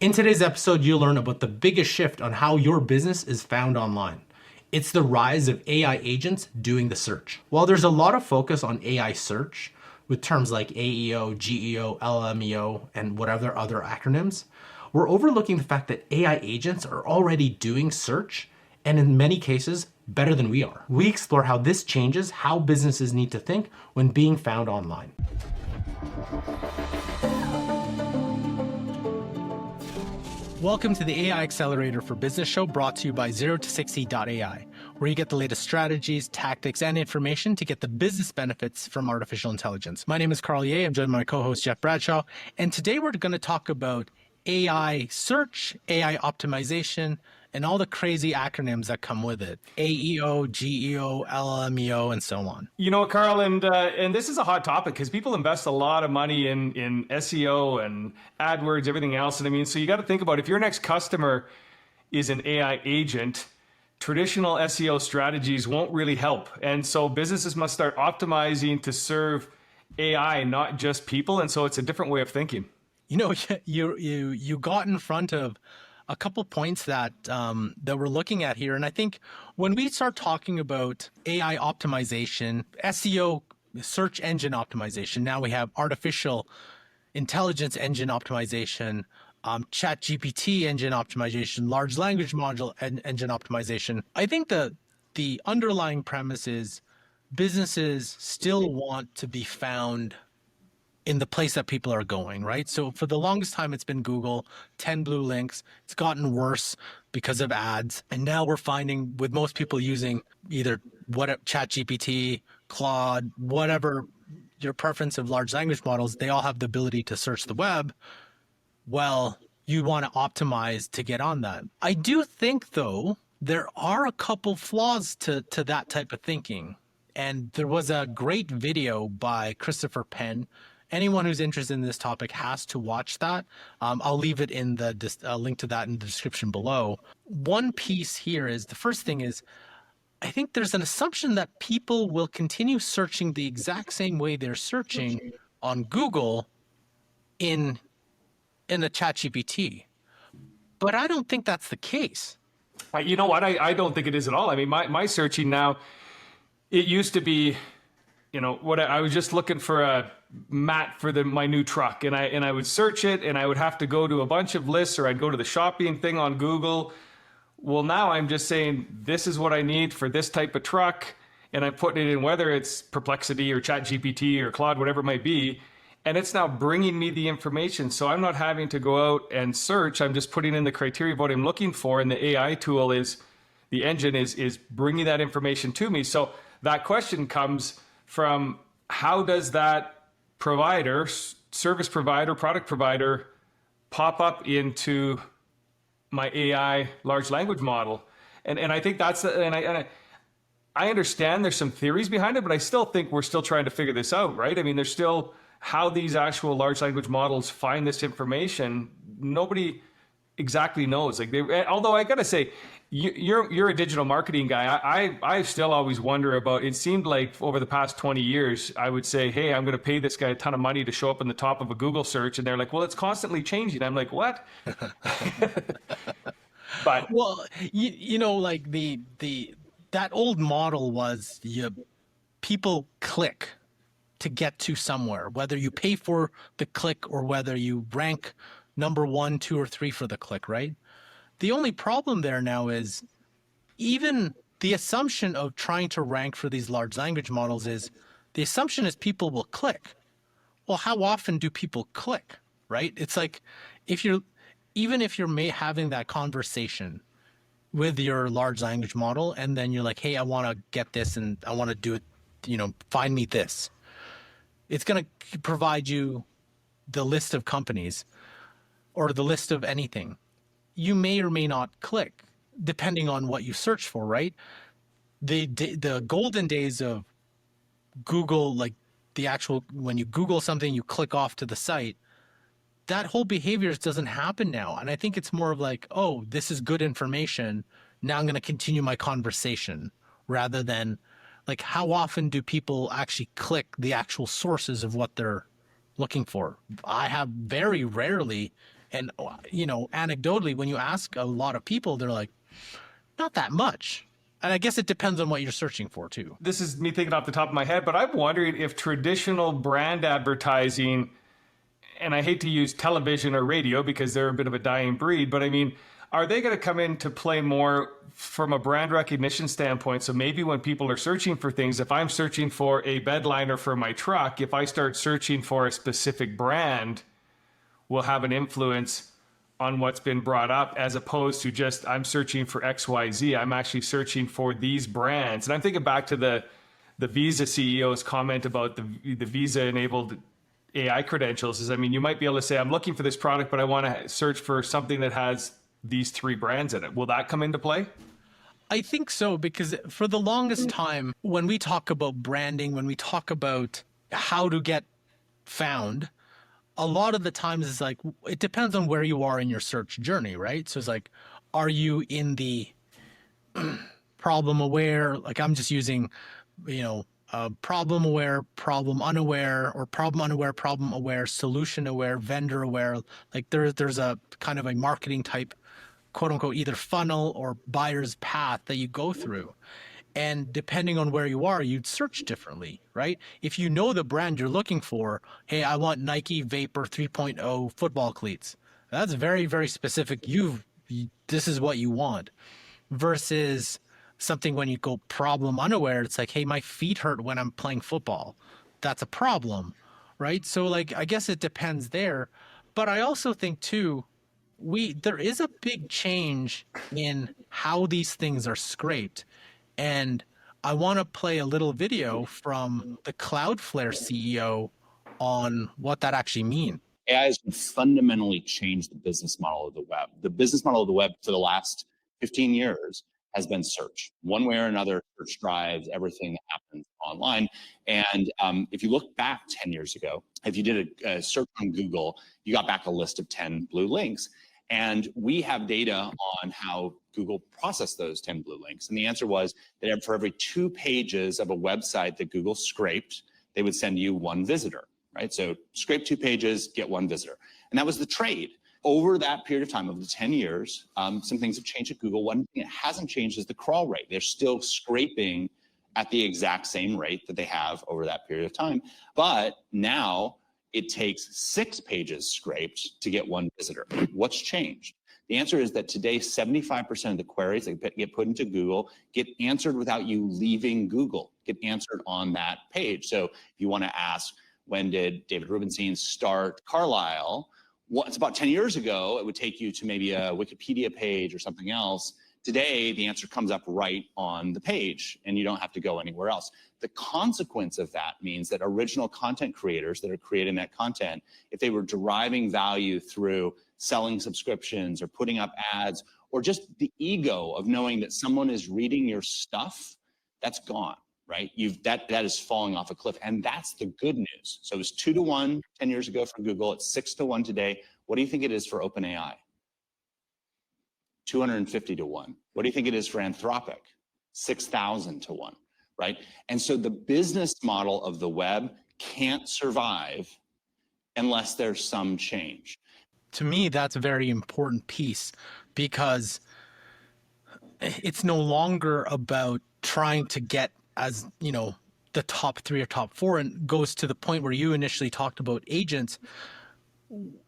In today's episode, you'll learn about the biggest shift on how your business is found online. It's the rise of AI agents doing the search. While there's a lot of focus on AI search with terms like AEO, GEO, LMEO, and whatever other acronyms, we're overlooking the fact that AI agents are already doing search, and in many cases, better than we are. We explore how this changes how businesses need to think when being found online. Welcome to the AI Accelerator for Business show, brought to you by 0to60.ai, where you get the latest strategies, tactics, and information to get the business benefits from artificial intelligence. My name is Carl Ye. I'm joined by my co-host, Jeff Bradshaw. And today we're going to talk about AI search, AI optimization, and all the crazy acronyms that come with it. AEO, GEO, LMEO, and so on. You know, Carl, and this is a hot topic because people invest a lot of money in SEO and AdWords, everything else. And I mean, so you got to think about if your next customer is an AI agent, traditional SEO strategies won't really help. And so businesses must start optimizing to serve AI, not just people. And so it's a different way of thinking. You know, you got in front of a couple points that we're looking at here. And I think when we start talking about AI optimization, SEO, search engine optimization, now we have artificial intelligence engine optimization, chat GPT engine optimization, large language module engine optimization. I think the underlying premise is businesses still want to be found in the place that people are going, right? So for the longest time, it's been Google, 10 blue links. It's gotten worse because of ads. And now we're finding with most people using either ChatGPT, Claude, whatever your preference of large language models, they all have the ability to search the web. Well, you want to optimize to get on that. I do think, though, there are a couple flaws to that type of thinking. And there was a great video by Christopher Penn. Anyone who's interested in this topic has to watch that. I'll leave it in the link to that in the description below. One piece here is, the first thing is, I think there's an assumption that people will continue searching the exact same way they're searching on Google in a ChatGPT. But I don't think that's the case. You know what? I don't think it is at all. I mean, my searching now, it used to be, you know, what I was just looking for a mat for my new truck, and I would search it, and I would have to go to a bunch of lists, or I'd go to the shopping thing on Google. Well, now I'm just saying, this is what I need for this type of truck, and I'm putting it in, whether it's Perplexity or ChatGPT or Claude, whatever it might be, and it's now bringing me the information. So I'm not having to go out and search. I'm just putting in the criteria of what I'm looking for, and the AI tool the engine is bringing that information to me. So that question comes from, how does that provider, service provider, product provider pop up into my AI large language model? And I think that's, I understand there's some theories behind it, but I still think we're still trying to figure this out, right? I mean, there's still how these actual large language models find this information. Nobody exactly knows. Although I gotta say, you're a digital marketing guy. I still always wonder about, it seemed like over the past 20 years, I would say, hey, I'm going to pay this guy a ton of money to show up in the top of a Google search. And they're like, well, it's constantly changing. I'm like, what? But well, you know, like that old model was people click to get to somewhere, whether you pay for the click or whether you rank number 1, 2, or 3 for the click, right? The only problem there now is, even the assumption of trying to rank for these large language models is, the assumption is people will click. Well, how often do people click, right? It's like, even if you're having that conversation with your large language model, and then you're like, hey, I want to get this and I want to do it, you know, find me this. It's going to provide you the list of companies or the list of anything. You may or may not click, depending on what you search for, right? The golden days of Google, like the actual, when you Google something, you click off to the site, that whole behavior doesn't happen now. And I think it's more of like, oh, this is good information. Now I'm going to continue my conversation, rather than like, how often do people actually click the actual sources of what they're looking for? I have very rarely And, anecdotally, when you ask a lot of people, they're like, not that much. And I guess it depends on what you're searching for too. This is me thinking off the top of my head, but I'm wondering if traditional brand advertising, and I hate to use television or radio because they're a bit of a dying breed, but I mean, are they going to come into play more from a brand recognition standpoint? So maybe when people are searching for things, if I'm searching for a bed liner for my truck, if I start searching for a specific brand, will have an influence on what's been brought up, as opposed to just I'm searching for XYZ. I'm actually searching for these brands. And I'm thinking back to the Visa CEO's comment about the Visa-enabled AI credentials. Is, I mean, you might be able to say, I'm looking for this product, but I want to search for something that has these 3 brands in it. Will that come into play? I think so, because for the longest time, when we talk about branding, when we talk about how to get found, a lot of the times it's like, it depends on where you are in your search journey, right? So it's like, are you in the problem aware? Like I'm just using, problem aware, problem unaware, or problem unaware, problem aware, solution aware, vendor aware. Like there's a kind of a marketing type, quote unquote, either funnel or buyer's path that you go through. And depending on where you are, you'd search differently, right? If you know the brand you're looking for, hey, I want Nike Vapor 3.0 football cleats. That's very, very specific. This is what you want. Versus something when you go problem unaware, it's like, hey, my feet hurt when I'm playing football. That's a problem, right? So like, I guess it depends there. But I also think too, there is a big change in how these things are scraped. And I want to play a little video from the Cloudflare CEO on what that actually means. AI has fundamentally changed the business model of the web. The business model of the web for the last 15 years has been search. One way or another, search drives everything that happens online. And if you look back 10 years ago, if you did a search on Google, you got back a list of 10 blue links. And we have data on how Google processed those 10 blue links. And the answer was that for every 2 pages of a website that Google scraped, they would send you 1 visitor, right? So scrape 2 pages, get 1 visitor. And that was the trade. Over that period of time, over the 10 years, some things have changed at Google. One thing that hasn't changed is the crawl rate. They're still scraping at the exact same rate that they have over that period of time. But now it takes 6 pages scraped to get 1 visitor. What's changed? The answer is that today, 75% of the queries that get put into Google get answered without you leaving Google, get answered on that page. So if you want to ask, when did David Rubenstein start Carlisle? Well, it's about 10 years ago, it would take you to maybe a Wikipedia page or something else. Today, the answer comes up right on the page and you don't have to go anywhere else. The consequence of that means that original content creators that are creating that content, if they were deriving value through selling subscriptions or putting up ads, or just the ego of knowing that someone is reading your stuff, that's gone, right? That is falling off a cliff. And that's the good news. So it was 2 to 1 10 years ago for Google. It's 6 to 1 today. What do you think it is for OpenAI? 250 to 1. What do you think it is for Anthropic? 6,000 to 1, right? And so the business model of the web can't survive unless there's some change. To me, that's a very important piece, because it's no longer about trying to get, as the top 3 or top 4, and goes to the point where you initially talked about agents.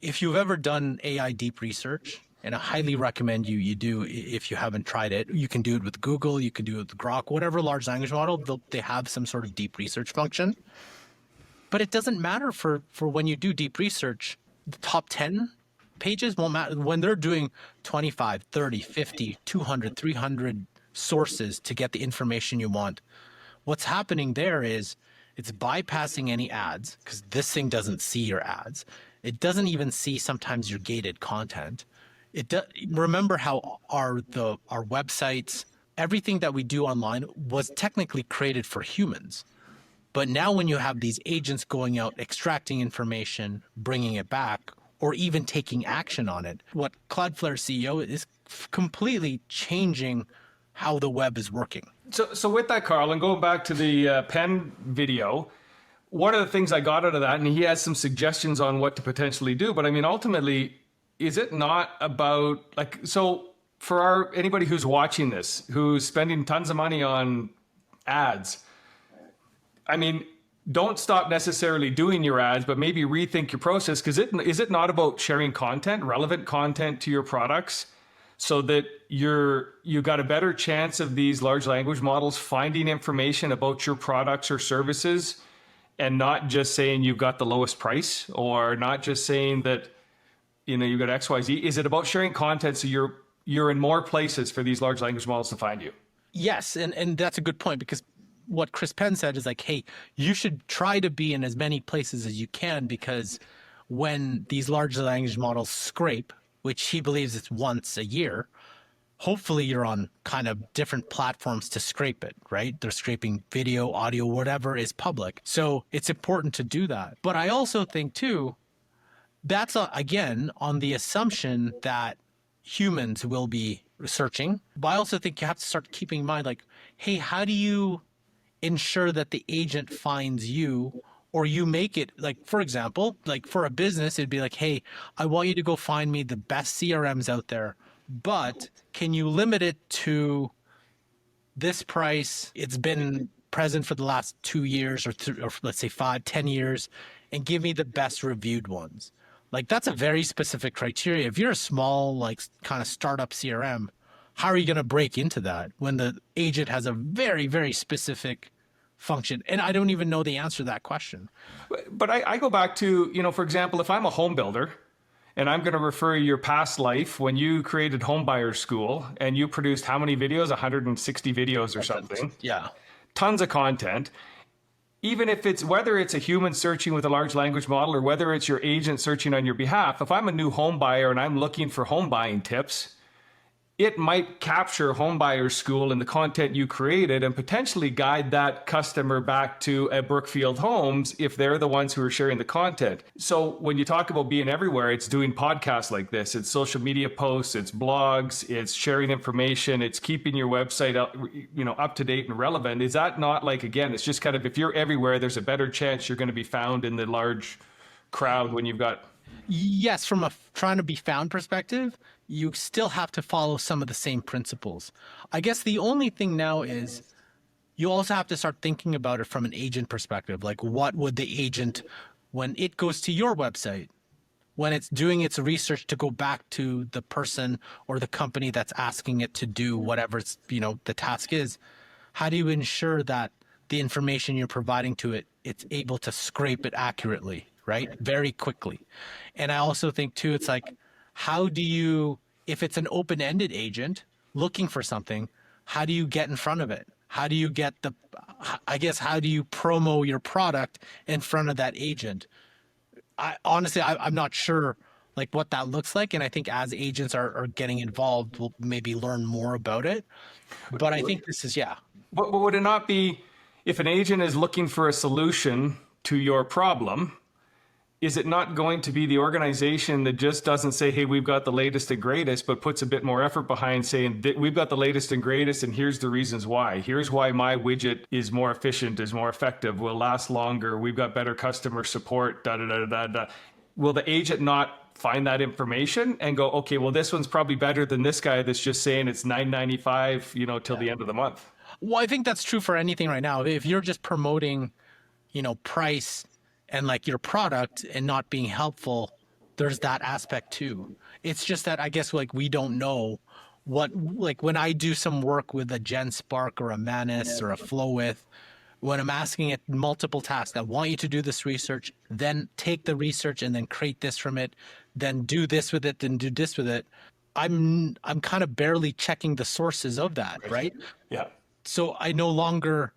If you've ever done AI deep research, and I highly recommend you do, if you haven't tried it, you can do it with Google, you can do it with Grok, whatever large language model, they have some sort of deep research function. But it doesn't matter for when you do deep research, the top 10 pages won't matter when they're doing 25, 30, 50, 200, 300 sources to get the information you want. What's happening there is it's bypassing any ads, because this thing doesn't see your ads. It doesn't even see sometimes your gated content. Remember how our websites, everything that we do online was technically created for humans. But now when you have these agents going out, extracting information, bringing it back, or even taking action on it, what Cloudflare CEO is completely changing how the web is working. So with that, Carl, and going back to the Penn video, one of the things I got out of that, and he has some suggestions on what to potentially do, but I mean, ultimately, is it not about like, so for anybody who's watching this, who's spending tons of money on ads, I mean, don't stop necessarily doing your ads, but maybe rethink your process. Because is it not about sharing content, relevant content to your products, so that you got a better chance of these large language models finding information about your products or services, and not just saying you've got the lowest price, or not just saying that you've got XYZ? Is it about sharing content so you're in more places for these large language models to find you? Yes, and that's a good point, because what Chris Penn said is like, hey, you should try to be in as many places as you can, because when these large language models scrape, which he believes it's once a year, hopefully you're on kind of different platforms to scrape it, right? They're scraping video, audio, whatever is public. So it's important to do that. But I also think too, that's again on the assumption that humans will be searching. But I also think you have to start keeping in mind, like, hey, how do you ensure that the agent finds you, or you make it, like, for example, like for a business, it'd be like, hey, I want you to go find me the best CRMs out there, but can you limit it to this price? It's been present for the last 2 years, or let's say 5, 10 years, and give me the best reviewed ones. Like, that's a very specific criteria. If you're a small, like, kind of startup CRM, how are you going to break into that when the agent has a very, very specific function? And I don't even know the answer to that question. But I go back to, for example, if I'm a home builder and I'm going to refer your past life when you created Home Buyer School and you produced how many videos? 160 videos or something. Yeah. Tons of content. Even if whether it's a human searching with a large language model or whether it's your agent searching on your behalf, if I'm a new home buyer and I'm looking for home buying tips, it might capture Home Buyer School in the content you created and potentially guide that customer back to a Brookfield Homes if they're the ones who are sharing the content. So when you talk about being everywhere, it's doing podcasts like this, it's social media posts, it's blogs, it's sharing information, it's keeping your website up to date and relevant. Is that not, like, again, it's just kind of, if you're everywhere, there's a better chance you're going to be found in the large crowd when you've got... Yes, from a trying to be found perspective, you still have to follow some of the same principles. I guess the only thing now is you also have to start thinking about it from an agent perspective. Like, what would the agent, when it goes to your website, when it's doing its research to go back to the person or the company that's asking it to do whatever it's, the task is, how do you ensure that the information you're providing to it, it's able to scrape it accurately, right? Very quickly. And I also think too, it's like, how do you, if it's an open-ended agent looking for something, how do you get in front of it? How do you get how do you promo your product in front of that agent? Honestly, I'm not sure like what that looks like. And I think as agents are getting involved, we'll maybe learn more about it. But I think this is, yeah. But would it not be, if an agent is looking for a solution to your problem, is it not going to be the organization that just doesn't say, hey, we've got the latest and greatest, but puts a bit more effort behind saying that we've got the latest and greatest, and here's the reasons why. Here's why my widget is more efficient, is more effective, will last longer, we've got better customer support, da da da da da. Will the agent not find that information and go, okay, well, this one's probably better than this guy that's just saying it's $9.95, till the end of the month? Well, I think that's true for anything right now. If you're just promoting, price and like your product and not being helpful, there's that aspect too. It's just that I guess like we don't know what, like when I do some work with a GenSpark or a Manus or a Flowwith, when I'm asking it multiple tasks, I want you to do this research, then take the research and then create this from it, then do this with it, then do this with it. I'm kind of barely checking the sources of that, right? Yeah. So I no longer,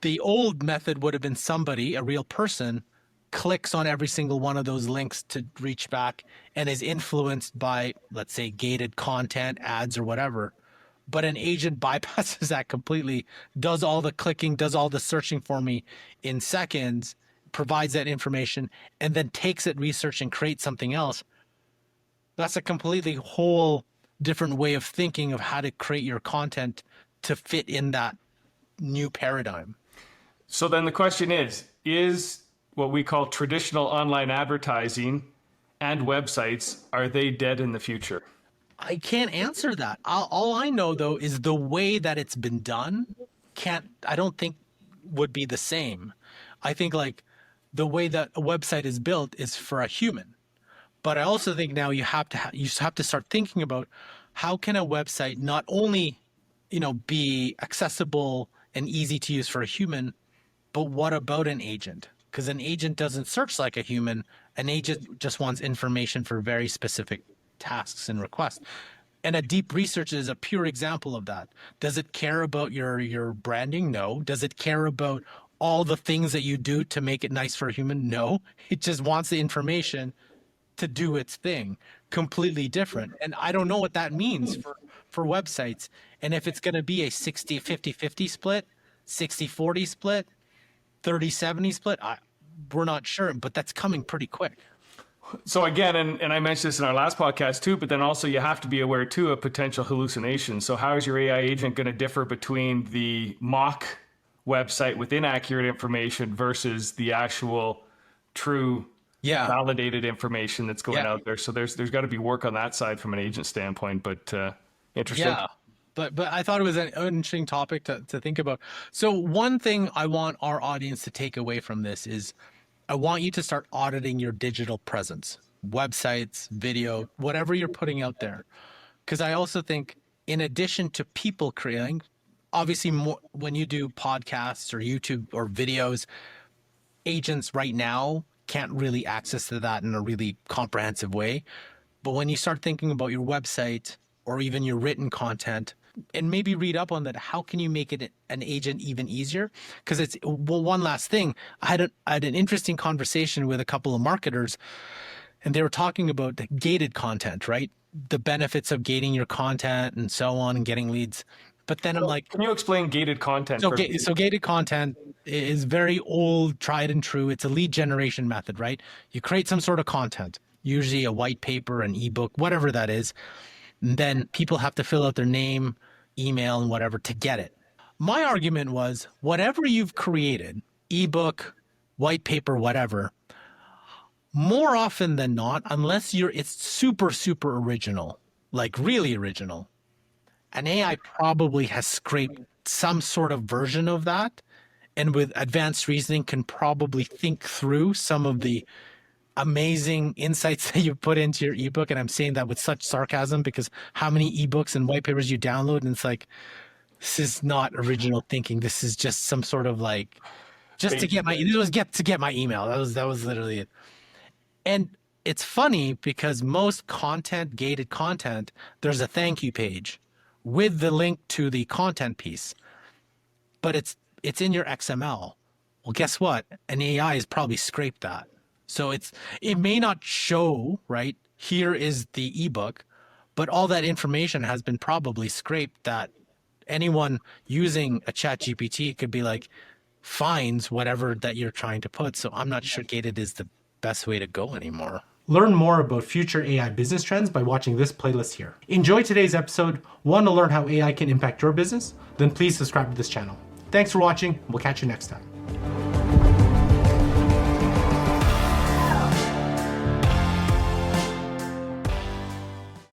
the old method would have been somebody, a real person, clicks on every single one of those links to reach back and is influenced by, let's say, gated content, ads, or whatever. But an agent bypasses that completely, does all the clicking, does all the searching for me in seconds, provides that information, and then takes it, research, and creates something else. That's a completely whole different way of thinking of how to create your content to fit in that new paradigm. So then the question is what we call traditional online advertising and websites, are they dead in the future? I can't answer that. All I know though is the way that it's been done I don't think would be the same. I think like the way that a website is built is for a human. But I also think now you have to start thinking about how can a website not only, be accessible and easy to use for a human, but what about an agent? Because an agent doesn't search like a human. An agent just wants information for very specific tasks and requests. And a deep research is a pure example of that. Does it care about your branding? No. Does it care about all the things that you do to make it nice for a human? No. It just wants the information to do its thing. Completely different. And I don't know what that means for websites. And if it's going to be a 60, 50, 50 split, 60, 40 split, 30, 70 split, we're not sure, but that's coming pretty quick. So again, and I mentioned this in our last podcast too, but then also you have to be aware too of potential hallucinations. So how is your AI agent going to differ between the mock website with inaccurate information versus the actual true validated information that's going out there? So there's got to be work on that side from an agent standpoint, but interesting. Yeah. But I thought it was an interesting topic to think about. So one thing I want our audience to take away from this is I want you to start auditing your digital presence, websites, video, whatever you're putting out there. Because I also think in addition to people creating, obviously more, when you do podcasts or YouTube or videos, agents right now can't really access to that in a really comprehensive way. But when you start thinking about your website or even your written content, and maybe read up on that, how can you make it an agent even easier? Because one last thing, I had an interesting conversation with a couple of marketers, and they were talking about the gated content, right? The benefits of gating your content and so on, and getting leads. But then I'm like, can you explain gated content? So gated content is very old, tried and true. It's a lead generation method, right? You create some sort of content, usually a white paper, an ebook, whatever that is. And then people have to fill out their name, email, and whatever to get it. My argument was, whatever you've created, ebook, white paper, whatever, more often than not, unless it's super, super original, like really original, an AI probably has scraped some sort of version of that, and with advanced reasoning can probably think through some of the amazing insights that you put into your ebook. And I'm saying that with such sarcasm because how many ebooks and white papers you download, and it's like, this is not original thinking. This is just some sort of like, just to get my email. That was literally it. And it's funny because most content, gated content, there's a thank you page with the link to the content piece, but it's in your XML. Well, guess what? An AI has probably scraped that. So it may not show, right? Here is the ebook, but all that information has been probably scraped that anyone using a chat GPT could be like, finds whatever that you're trying to put. So I'm not sure gated is the best way to go anymore. Learn more about future AI business trends by watching this playlist here. Enjoy today's episode. Want to learn how AI can impact your business? Then please subscribe to this channel. Thanks for watching. We'll catch you next time.